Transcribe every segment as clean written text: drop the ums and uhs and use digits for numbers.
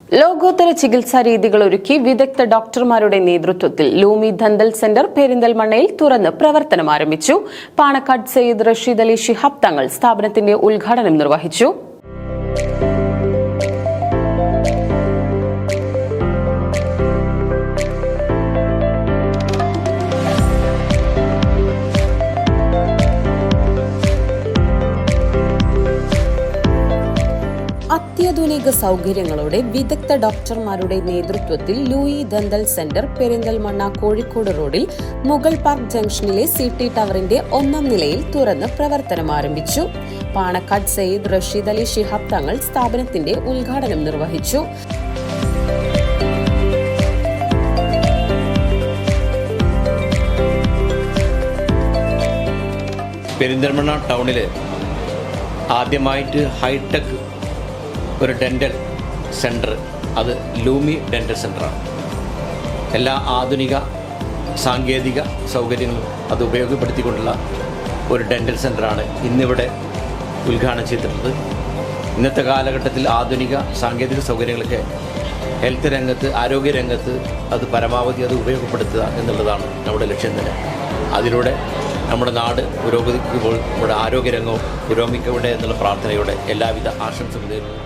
ലോകോത്തര ചികിത്സാ രീതികൾ ഒരുക്കി വിദഗ്ധ ഡോക്ടർമാരുടെ നേതൃത്വത്തിൽ ലൂമി ദന്തൽ സെന്റർ പെരിന്തൽമണ്ണയിൽ തുറന്ന് പ്രവർത്തനം ആരംഭിച്ചു. പാണക്കാട് സയ്യിദ് റഷീദ് അലി ശിഹാബ് തങ്ങൾ സ്ഥാപനത്തിന്റെ ഉദ്ഘാടനം നിർവഹിച്ചു. അത്യാധുനിക സൗകര്യങ്ങളോടെ വിദഗ്ധ ഡോക്ടർമാരുടെ നേതൃത്വത്തിൽ Louie dental centre Perinthalmanna Kozhikode റോഡിൽ മുഗൾ പാർക്ക് ജംഗ്ഷനിലെ സിടി ടവറിന്റെ 1ാം നിലയിൽ തുറന്ന് പ്രവർത്തനം ആരംഭിച്ചു. പാണക്കാട് സയ്യിദ് റഷീദ് അലി ശിഹാബ് തങ്ങൾ സ്ഥാപനത്തിന്റെ ഉദ്ഘാടനം നിർവഹിച്ചു. പെരിന്തൽമണ്ണ ടൗണിൽ ആദ്യമായിട്ട് ഹൈടെക് ഒരു ഡെൻ്റൽ സെൻറ്റർ, അത് ലൂമി ഡെൻ്റൽ സെൻ്ററാണ്. എല്ലാ ആധുനിക സാങ്കേതിക സൗകര്യങ്ങളും അത് ഉപയോഗപ്പെടുത്തിക്കൊണ്ടുള്ള ഒരു ഡെൻ്റൽ സെൻ്ററാണ് ഇന്നിവിടെ ഉദ്ഘാടനം ചെയ്തിട്ടുള്ളത്. ഇന്നത്തെ കാലഘട്ടത്തിൽ ആധുനിക സാങ്കേതിക സൗകര്യങ്ങളൊക്കെ ഹെൽത്ത് രംഗത്ത്, ആരോഗ്യരംഗത്ത് അത് പരമാവധി അത് ഉപയോഗപ്പെടുത്തുക എന്നുള്ളതാണ് നമ്മുടെ ലക്ഷ്യം തന്നെ. അതിലൂടെ നമ്മുടെ നാട് പുരോഗതിക്കുമ്പോൾ നമ്മുടെ ആരോഗ്യരംഗവും പുരോഗമിക്കട്ടെ എന്നുള്ള പ്രാർത്ഥനയോടെ എല്ലാവിധ ആശംസകളും നേരുന്നു.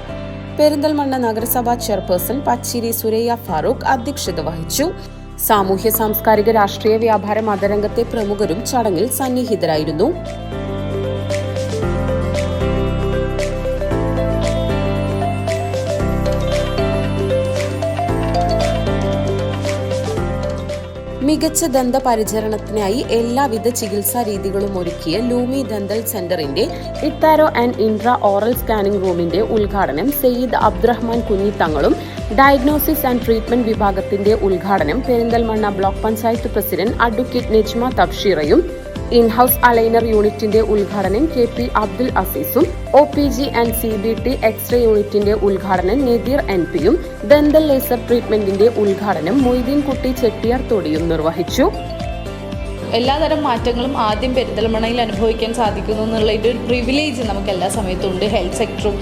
പെരിന്തൽമണ്ണ നഗരസഭാ ചെയർപേഴ്സൺ പച്ചിരി സുരയ്യ ഫാറൂഖ് അധ്യക്ഷത വഹിച്ചു. സാമൂഹ്യ സാംസ്കാരിക രാഷ്ട്രീയ വ്യാപാര മതരംഗത്തെ പ്രമുഖരും ചടങ്ങിൽ സന്നിഹിതരായിരുന്നു. മികച്ച ദന്തപരിചരണത്തിനായി എല്ലാവിധ ചികിത്സാ രീതികളും ഒരുക്കിയ ലൂമി ദന്തൽ സെന്ററിന്റെ ഇത്താരോ ആൻഡ് ഇൻട്രാ ഓറൽ സ്കാനിംഗ് റൂമിന്റെ ഉദ്ഘാടനം സയ്യിദ് അബ്ദുറഹ്മാൻ കുഞ്ഞിത്തങ്ങളും ഡയഗ്നോസിസ് ആൻഡ് ട്രീറ്റ്മെന്റ് വിഭാഗത്തിന്റെ ഉദ്ഘാടനം Perinthalmanna block panchayat president advocate Nejma തബ്ഷീറയും ഇൻഹൌസ് അലൈനർ യൂണിറ്റിന്റെ ഉദ്ഘാടനം KP അബ്ദുൽ അസീസും OPG ആൻഡ് CBT എക്സ്റേ യൂണിറ്റിന്റെ ഉദ്ഘാടനം നദീർ NPയും ദന്തൽ ലേസർ ട്രീറ്റ്മെന്റിന്റെ ഉദ്ഘാടനം മൊയ്തീൻ കുട്ടി ചെട്ടിയാർ തോടിയും നിർവഹിച്ചു. എല്ലാതരം മാറ്റങ്ങളും ആദ്യം പെരിന്തൽമണ്ണയിൽ അനുഭവിക്കാൻ സാധിക്കുന്നു എന്നുള്ള ഒരു പ്രിവിലേജ് നമുക്ക് എല്ലാ സമയത്തും ഉണ്ട്. ഹെൽത്ത് സെക്ടറും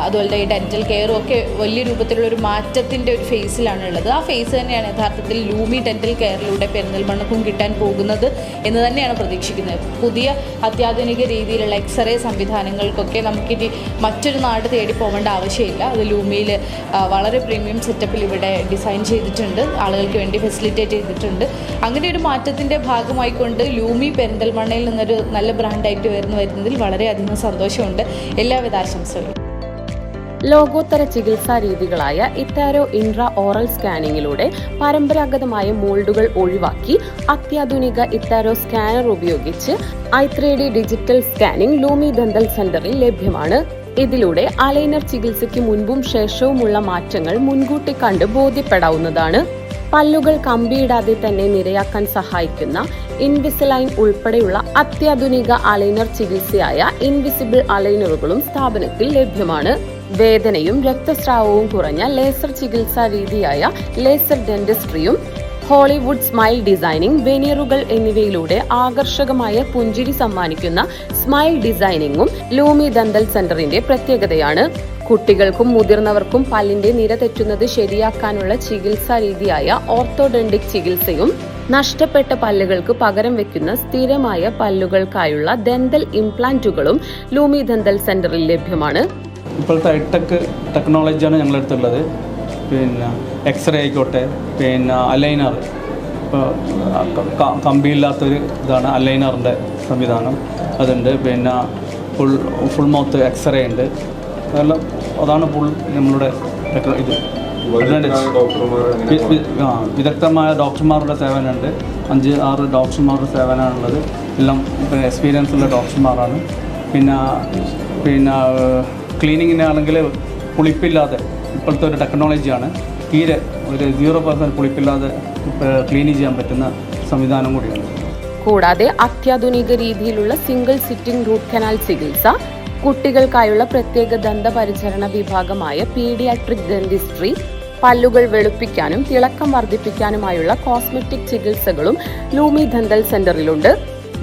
അതുപോലെ ഈ ഡെൻറ്റൽ കെയറും ഒക്കെ വലിയ രൂപത്തിലുള്ള ഒരു മാറ്റത്തിൻ്റെ ഒരു ഫേസിലാണ് ഉള്ളത്. ആ ഫേസ് തന്നെയാണ് യഥാർത്ഥത്തിൽ ലൂമി ഡെൻറ്റൽ കെയറിലൂടെ പെരിന്തൽമണ്ണക്കും കിട്ടാൻ പോകുന്നത് എന്ന് തന്നെയാണ് പ്രതീക്ഷിക്കുന്നത്. പുതിയ അത്യാധുനിക രീതിയിലുള്ള എക്സ്റേ സംവിധാനങ്ങൾക്കൊക്കെ നമുക്കിനി മറ്റൊരു നാട് തേടി പോകേണ്ട ആവശ്യമില്ല. അത് ലൂമിയിൽ വളരെ പ്രീമിയം സെറ്റപ്പിൽ ഇവിടെ ഡിസൈൻ ചെയ്തിട്ടുണ്ട്, ആളുകൾക്ക് വേണ്ടി ഫെസിലിറ്റേറ്റ് ചെയ്തിട്ടുണ്ട്. അങ്ങനെ ഒരു മാറ്റത്തിൻ്റെ ഭാഗമായി കൊണ്ട് ലൂമി പെരിന്തൽമണ്ണയിൽ നിന്നൊരു നല്ല ബ്രാൻഡായിട്ട് വരുന്നതിൽ വളരെയധികം സന്തോഷമുണ്ട്. എല്ലാവിധ ആശംസകളും. ലോകോത്തര ചികിത്സാ രീതികളായ ഇത്താരോ ഇൻട്രാ ഓറൽ സ്കാനിങ്ങിലൂടെ പരമ്പരാഗതമായ മോൾഡുകൾ ഒഴിവാക്കി അത്യാധുനിക ഇത്താരോ സ്കാനർ ഉപയോഗിച്ച് i3D ഡിജിറ്റൽ സ്കാനിംഗ് ലൂമി ദന്തൽ സെന്ററിൽ ലഭ്യമാണ്. ഇതിലൂടെ അലൈനർ ചികിത്സയ്ക്ക് മുൻപും ശേഷവുമുള്ള മാറ്റങ്ങൾ മുൻകൂട്ടി കണ്ട് ബോധ്യപ്പെടാവുന്നതാണ്. പല്ലുകൾ കമ്പിയിടാതെ തന്നെ നിരയാക്കാൻ സഹായിക്കുന്ന ഇൻവിസലൈൻ ഉൾപ്പെടെയുള്ള അത്യാധുനിക അലൈനർ ചികിത്സയായ ഇൻവിസിബിൾ അലൈനറുകളും സ്ഥാപനത്തിൽ ലഭ്യമാണ്. വേദനയും രക്തസ്രാവവും കുറഞ്ഞ ലേസർ ചികിത്സാ രീതിയായ ലേസർ ഡെന്റിസ്ട്രിയും ഹോളിവുഡ് സ്മൈൽ ഡിസൈനിംഗ്, വെനീറുകൾ എന്നിവയിലൂടെ ആകർഷകമായ പുഞ്ചിരി സമ്മാനിക്കുന്ന സ്മൈൽ ഡിസൈനിങ്ങും ലൂമി ദന്തൽ സെന്ററിന്റെ പ്രത്യേകതയാണ്. കുട്ടികൾക്കും മുതിർന്നവർക്കും പല്ലിന്റെ നിര തെറ്റുന്നത് ശരിയാക്കാനുള്ള ചികിത്സാ രീതിയായ ഓർത്തോഡെന്റിക് ചികിത്സയും നഷ്ടപ്പെട്ട പല്ലുകൾക്ക് പകരം വെക്കുന്ന സ്ഥിരമായ പല്ലുകൾക്കായുള്ള ദന്തൽ ഇംപ്ലാന്റുകളും ലൂമി ദന്തൽ സെന്ററിൽ ലഭ്യമാണ്. ഇപ്പോഴത്തെ ഹൈടെക് ടെക്നോളജിയാണ് ഞങ്ങളടുത്തുള്ളത്. പിന്നെ എക്സ്റേ ആയിക്കോട്ടെ, പിന്നെ അലൈനർ, ഇപ്പോൾ കമ്പിയില്ലാത്തൊരു ഇതാണ് അലൈനറിൻ്റെ സംവിധാനം, അതുണ്ട്. പിന്നെ ഫുൾ മൗത്ത് എക്സ്റേ ഉണ്ട്. അതെല്ലാം അതാണ് നമ്മളുടെ ഇത്. വിദഗ്ധമായ ഡോക്ടർമാരുടെ സേവനമുണ്ട്. 5-6 ഡോക്ടർമാരുടെ സേവനമാണുള്ളത്. എല്ലാം എക്സ്പീരിയൻസ് ഉള്ള ഡോക്ടർമാരാണ്. പിന്നെ ക്ലീനിങ്ങിനാണെങ്കിൽ പുളിപ്പില്ലാതെ, ഇപ്പോഴത്തെ ഒരു ടെക്നോളജിയാണ്, തീരെ ഒരു 0% പുളിപ്പില്ലാതെ ക്ലീൻ ചെയ്യാൻ പറ്റുന്ന സംവിധാനം കൂടിയാണ്. കൂടാതെ അത്യാധുനിക രീതിയിലുള്ള സിംഗിൾ സിറ്റിംഗ് റൂട്ട് കനാൽ ചികിത്സ, കുട്ടികൾക്കായുള്ള പ്രത്യേക ദന്തപരിചരണ വിഭാഗമായ പീഡിയാട്രിക് ഡെന്റിസ്ട്രി, പല്ലുകൾ വെളുപ്പിക്കാനും തിളക്കം വർദ്ധിപ്പിക്കാനുമായുള്ള കോസ്മെറ്റിക് ചികിത്സകളും ലൂമി ദന്തൽ സെന്ററിലുണ്ട്.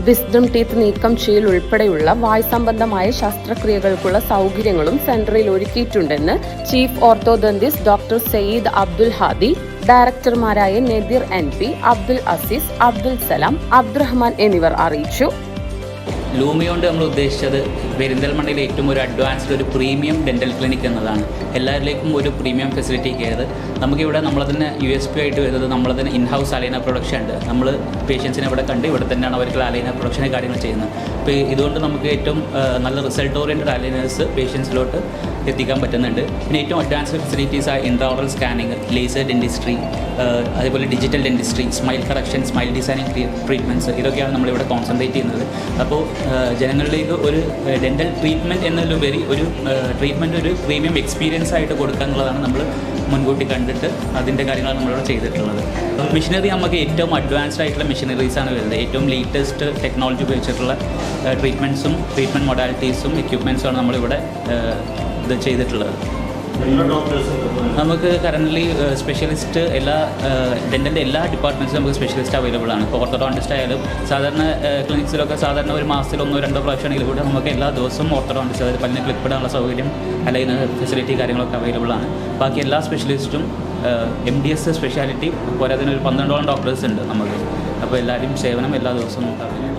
വിസ്ഡം ടീത്ത് നീക്കം ചെയ്യൽ ഉൾപ്പെടെയുള്ള വായ് സംബന്ധമായ ശസ്ത്രക്രിയകൾക്കുള്ള സൗകര്യങ്ങളും സെന്ററിൽ ഒരുക്കിയിട്ടുണ്ടെന്ന് chief orthodontist doctor Sayyid Abdul Hadi, ഡയറക്ടർമാരായ നദീർ NP, അബ്ദുൽ അസീസ്, അബ്ദുൽ സലാം, അബ്ദുറഹ്മാൻ എന്നിവർ അറിയിച്ചു. ലൂമി കൊണ്ട് നമ്മൾ ഉദ്ദേശിച്ചത് പെരിന്തൽമണ്ണയിലെ ഏറ്റവും ഒരു അഡ്വാൻസ്ഡ് ഒരു പ്രീമിയം ഡെൻ്റൽ ക്ലിനിക് എന്നതാണ്. എല്ലാവരിലേക്കും ഒരു പ്രീമിയം ഫെസിലിറ്റി കെയർ. നമുക്കിവിടെ നമ്മളതിന് USP ആയിട്ട് വരുന്നത് നമ്മളതിന് ഇൻഹൗസ് അലൈന പ്രൊഡക്ഷൻ ഉണ്ട്. നമ്മൾ പേഷ്യൻസിനെ ഇവിടെ കണ്ട് ഇവിടെ തന്നെയാണ് അവർക്ക് അലൈന പ്രൊഡക്ഷനെ കാര്യങ്ങൾ ചെയ്യുന്നത്. അപ്പോൾ ഇതുകൊണ്ട് നമുക്ക് ഏറ്റവും നല്ല റിസൾട്ട് ഓറിയൻറ്റഡ് അലൈനേഴ്സ് പേഷ്യൻസിലോട്ട് എത്തിക്കാൻ പറ്റുന്നുണ്ട്. പിന്നെ ഏറ്റവും അഡ്വാൻസ്ഡ് ഫെസിലിറ്റീസ് ആയ ഇൻട്രാഓറൽ സ്കാനിങ്, ലേസർ ഡെൻറ്റിസ്ട്രി, അതേപോലെ digital dentistry, smile correction, smile designing treatments, ഇതൊക്കെയാണ് നമ്മളിവിടെ കോൺസെൻട്രേറ്റ് ചെയ്യുന്നത്. അപ്പോൾ ജനങ്ങളിലേക്ക് ഒരു ഡെൻ്റൽ ട്രീറ്റ്മെൻറ്റ് എന്നതിലുപരി ഒരു ട്രീറ്റ്മെൻറ്റ് ഒരു പ്രീമിയം എക്സ്പീരിയൻസ് ആയിട്ട് കൊടുക്കുക എന്നുള്ളതാണ് നമ്മൾ മുൻകൂട്ടി കണ്ടിട്ട് അതിൻ്റെ കാര്യങ്ങളാണ് നമ്മളിവിടെ ചെയ്തിട്ടുള്ളത്. മെഷീനറി നമുക്ക് ഏറ്റവും അഡ്വാൻസ്ഡ് ആയിട്ടുള്ള മെഷീനറീസാണ് വരുന്നത്. ഏറ്റവും ലേറ്റസ്റ്റ് ടെക്നോളജി ഉപയോഗിച്ചിട്ടുള്ള ട്രീറ്റ്മെൻറ്റ്സും ട്രീറ്റ്മെൻറ്റ് മൊഡാലിറ്റീസും എക്യുപ്മെൻറ്റ്സുമാണ് നമ്മളിവിടെ ഇത് ചെയ്തിട്ടുള്ളത്. നമുക്ക് കറൻ്റ്ലി സ്പെഷ്യലിസ്റ്റ് ഡെൻ്റലിൻ്റെ എല്ലാ ഡിപ്പാർട്ട്മെൻറ്റ്സും നമുക്ക് സ്പെഷ്യലിസ്റ്റ് അവൈലബിൾ ആണ്. ഇപ്പോൾ ഓർത്തോഡോണ്ടിസ്റ്റ് ആയാലും സാധാരണ ക്ലിനിക്സിലൊക്കെ സാധാരണ ഒരു മാസത്തിൽ 1-2 പ്രാവശ്യമാണെങ്കിൽ കൂടെ നമുക്ക് എല്ലാ ദിവസവും ഓർത്തോഡോണ്ടിസ്റ്റ്, അതായത് പല്ലിന് ക്ലിപ്പ് ഇടാനുള്ള സൗകര്യം അല്ലെങ്കിൽ ഫെസിലിറ്റി കാര്യങ്ങളൊക്കെ അവൈലബിൾ ആണ്. ബാക്കി എല്ലാ സ്പെഷ്യലിസ്റ്റും MDS സ്പെഷ്യാലിറ്റി പോരാ, അതിനൊരു 12ഓളം ഡോക്ടേഴ്സ് ഉണ്ട് നമുക്ക്. അപ്പോൾ എല്ലാവരും സേവനം എല്ലാ ദിവസവും ഉണ്ടാവും.